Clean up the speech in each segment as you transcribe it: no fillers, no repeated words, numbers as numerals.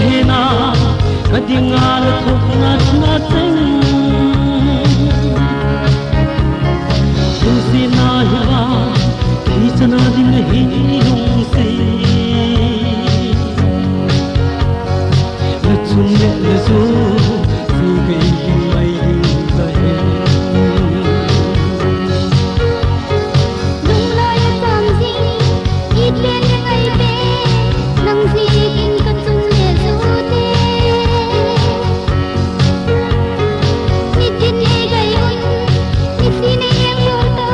hena kadingal thoknat nating sina hiwa hisana ding hi lung se lachun le zo si gai mai da he dung lai sam ji it len ngai be nang si kin ka chung le zo te ni jin ne gai un ni si ne em yo to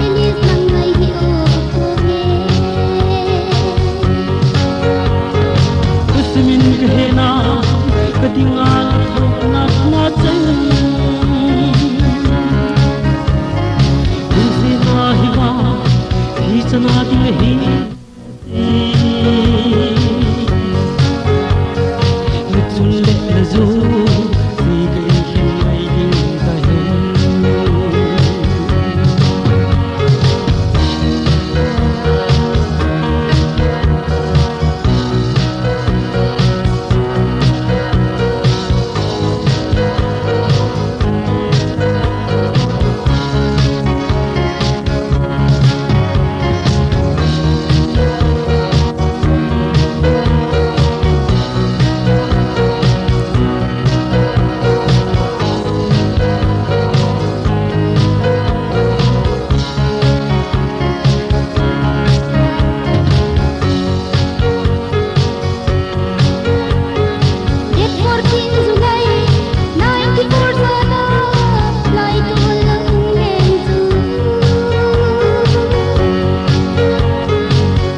elis nang ngai hi o ko ge kusmin hena kadingal thoknat nating sina hiwa hisana ding hi lachun le zo si gai hi mai ding da he Date 14 July 94 sana lai to lang len chu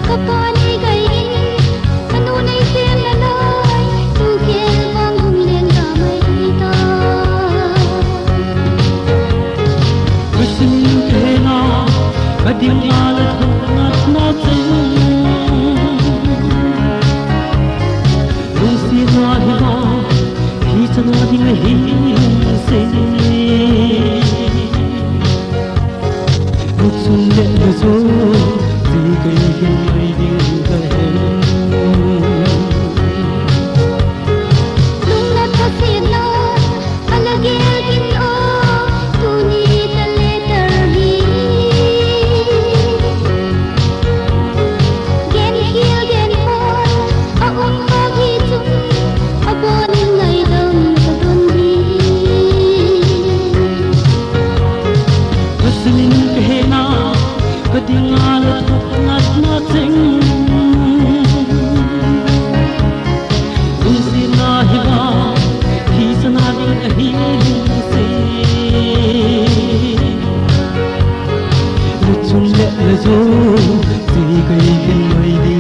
kapani gai in anu nei sem na lai tu khel bang hum len ga mai ta kusmin hena kadingal thoknat nating sina hiwa hisana ding hi lung se lachun le zo si gai hi mai ding da he lung na ta sin no alagel kin o tu ni ta letter bi gen hill gen por a un ba hi chung a bon ngai dam ta don bi kusmin hena kadingal thoknat nating sina hiwa hisana ding hi lung se lachun le zo si gai hi mai ding